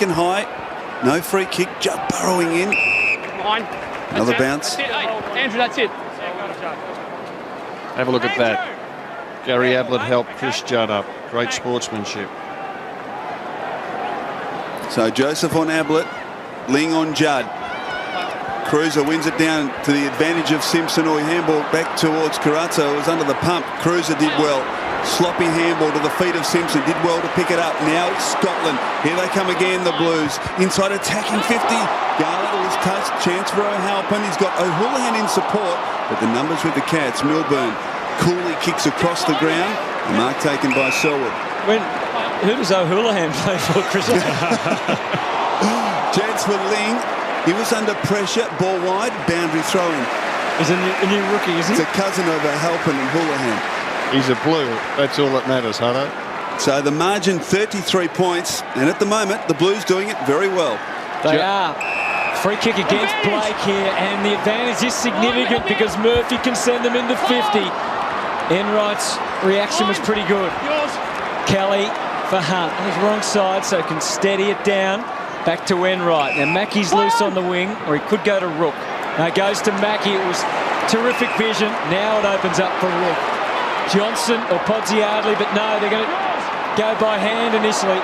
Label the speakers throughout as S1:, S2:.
S1: second high. No free kick. Judd burrowing in. Another bounce.
S2: That's it. Hey, Andrew, that's it.
S3: Have a look at that. Gary Ablett helped Chris Judd up. Great sportsmanship.
S1: So Joseph on Ablett. Ling on Judd. Cruiser wins it down to the advantage of Simpson, or he handballed back towards Carazzo. It was under the pump. Cruiser did well. Sloppy handball to the feet of Simpson. Did well to pick it up. Now it's Scotland. Here they come again, the Blues. Inside attacking 50. Garlett was touched. Chance for O'Halpin. He's got O'Houlihan in support. But the numbers with the Cats. Milburn coolly kicks across the ground. A mark taken by Selwood.
S4: Who does O'Houlihan play for, Chris?
S1: Chance for Ling. He was under pressure. Ball wide. Boundary throwing.
S4: He's a new rookie, isn't he?
S1: It's a cousin of O'Halpin and Houlihan.
S3: He's a blue. That's all that matters, Hutto.
S1: So the margin 33 points, and at the moment the Blues doing it very well.
S4: They are. Free kick against Blake here, and the advantage is significant because Murphy can send them into 50. Enright's reaction was pretty good. Kelly for Hunt on his wrong side, so can steady it down. Back to Enright. Now Mackey's loose on the wing, or he could go to Rook. Now it goes to Mackey. It was terrific vision. Now it opens up for Rook. Johnson or Podsiadly, but no, they're going to go by hand initially.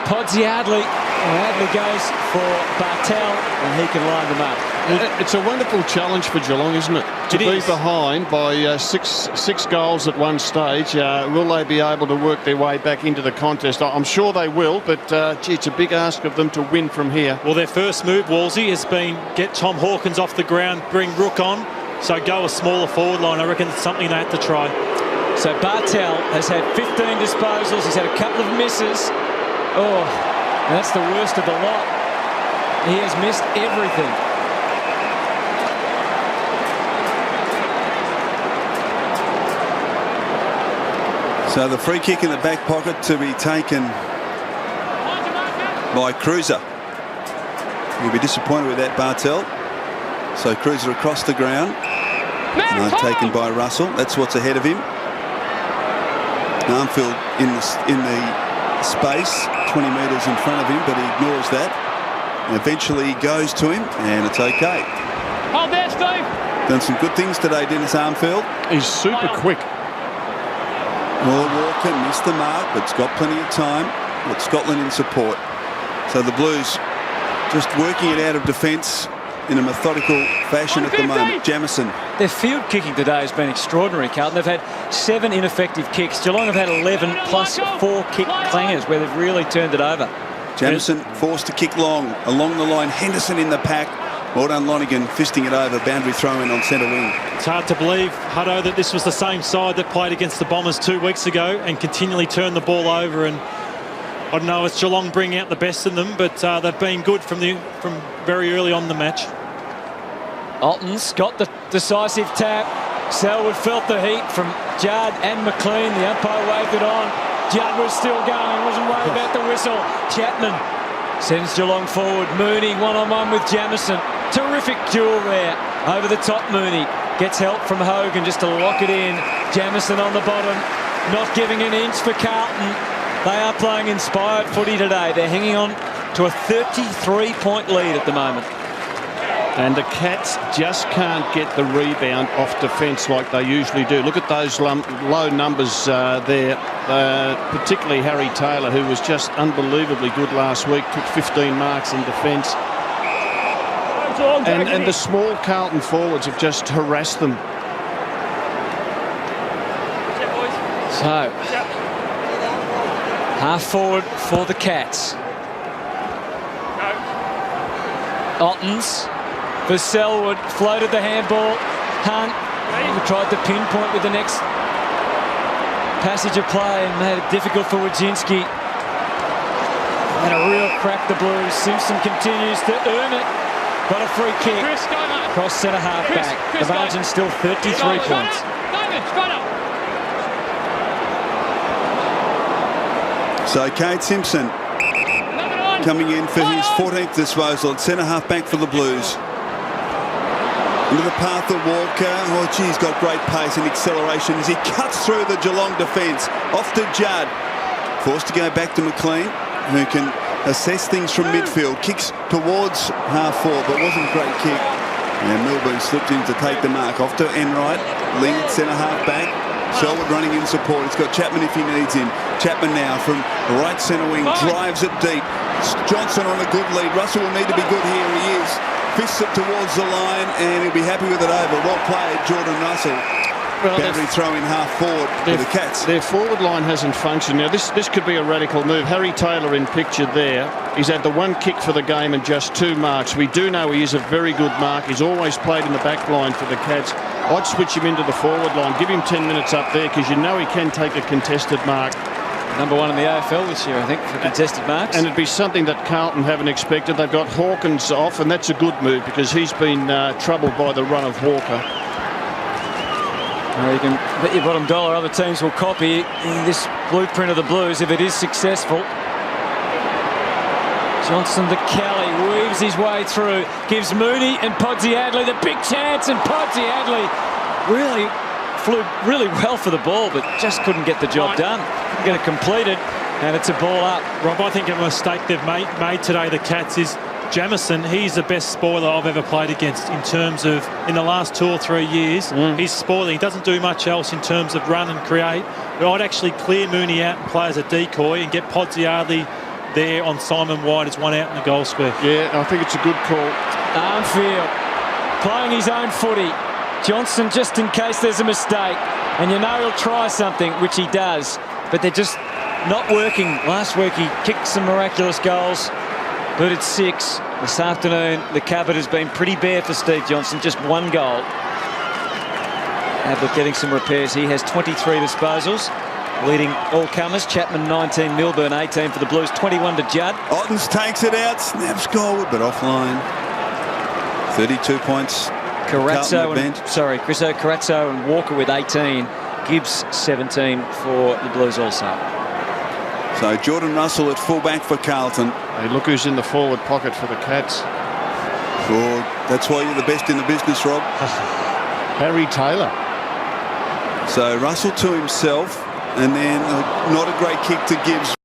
S4: Podsiadly, and Adley goes for Bartel, and he can line them up.
S3: It's a wonderful challenge for Geelong, isn't it? To be behind by six goals at one stage. Will they be able to work their way back into the contest? I'm sure they will, but gee, it's a big ask of them to win from here.
S5: Well, their first move, Wolsey, has been get Tom Hawkins off the ground, bring Rook on. So go a smaller forward line. I reckon it's something they have to try.
S4: So Bartel has had 15 disposals. He's had a couple of misses. Oh, and that's the worst of the lot. He has missed everything.
S1: So the free kick in the back pocket to be taken by Cruiser. He'll be disappointed with that, Bartel. So Cruiser across the ground. No, taken by Russell. That's what's ahead of him. Armfield in the space, 20 metres in front of him, but he ignores that. And eventually he goes to him, and it's okay.
S2: Hold there, Steve.
S1: Done some good things today, Dennis Armfield.
S3: He's super quick.
S1: Well, Walker missed the mark, but it's got plenty of time. Got Scotland in support. So the Blues just working it out of defence in a methodical fashion at the moment. Jamieson.
S4: Their field kicking today has been extraordinary, Carlton. They've had 7 ineffective kicks. Geelong have had 11 plus 4 kick clangers where they've really turned it over.
S1: Jamieson forced to kick long along the line. Henderson in the pack. Well done, Lonigan, fisting it over. Boundary throw in on centre wing.
S5: It's hard to believe, Hutto, that this was the same side that played against the Bombers 2 weeks ago and continually turned the ball over. And I don't know, it's Geelong bringing out the best in them, but they've been good from very early on in the match.
S4: Alton's got the decisive tap. Selwood felt the heat from Judd and McLean. The umpire waved it on. Judd was still going, wasn't worried about the whistle. Chapman sends Geelong forward. Mooney one-on-one with Jamieson. Terrific duel there. Over the top, Mooney gets help from Hogan just to lock it in. Jamieson on the bottom, not giving an inch for Carlton. They are playing inspired footy today. They're hanging on to a 33-point lead at the moment.
S3: And the Cats just can't get the rebound off defence like they usually do. Look at those low numbers there, particularly Harry Taylor, who was just unbelievably good last week, took 15 marks in defence. And the small Carlton forwards have just harassed them.
S4: So, half forward for the Cats. Ottens for Selwood, floated the handball. Hunt tried to pinpoint with the next passage of play and made it difficult for Wojcinski. And a real crack, the Blues. Simpson continues to earn it. Got a free kick. Cross centre half back. The margin's still 33 points.
S1: So Kade Simpson coming in for his 14th disposal at centre half back for the Blues. Into the path of Walker. Oh, gee, he's got great pace and acceleration as he cuts through the Geelong defence. Off to Judd. Forced to go back to McLean, who can assess things from midfield. Kicks towards half forward, but wasn't a great kick. And Milburn slipped in to take the mark. Off to Enright. Ling centre half back. Selwood running in support. He's got Chapman if he needs him. Chapman now from right centre wing. Drives it deep. Johnson on a good lead. Russell will need to be good here. He is. Fists it towards the line and he'll be happy with it over. Well played, Jordan Russell.
S3: Well,
S1: boundary throwing half forward for the Cats.
S3: Their forward line hasn't functioned. Now, this could be a radical move. Harry Taylor in picture there. He's had the one kick for the game and just 2 marks. We do know he is a very good mark. He's always played in the back line for the Cats. I'd switch him into the forward line. Give him 10 minutes up there because you know he can take a contested mark.
S4: Number 1 in the AFL this year, I think, for contested marks.
S3: And it'd be something that Carlton haven't expected. They've got Hawkins off, and that's a good move because he's been troubled by the run of Walker.
S4: Well, you can bet your bottom dollar other teams will copy this blueprint of the Blues if it is successful. Johnson to Kelly, weaves his way through, gives Mooney and Podsiadly the big chance, and Podsiadly really flew really well for the ball, but just couldn't get the job done. Couldn't get it completed, and it's a ball up.
S5: Rob, I think a mistake they've made today, the Cats, is Jamison. He's the best spoiler I've ever played against in terms of, in the last 2 or 3 years, he's spoiling. He doesn't do much else in terms of run and create. But I'd actually clear Mooney out and play as a decoy and get Podsiadly there on Simon White as one out in the goal square.
S3: Yeah, I think it's a good call.
S4: Armfield playing his own footy. Johnson, just in case there's a mistake, and you know he'll try something, which he does, but they're just not working. Last week he kicked some miraculous goals, booted 6. This afternoon the cupboard has been pretty bare for Steve Johnson, just 1 goal. Ablett getting some repairs. He has 23 disposals, leading all comers. Chapman 19, Milburn 18 for the Blues, 21 to Judd.
S1: Ottens takes it out, snaps goal, but offline. 32 points.
S4: Carazzo and Walker with 18. Gibbs 17 for the Blues also.
S1: So Jordan Russell at fullback for Carlton.
S3: Hey, look who's in the forward pocket for the Cats.
S1: Well, that's why you're the best in the business, Rob.
S3: Harry Taylor.
S1: So Russell to himself, and then not a great kick to Gibbs.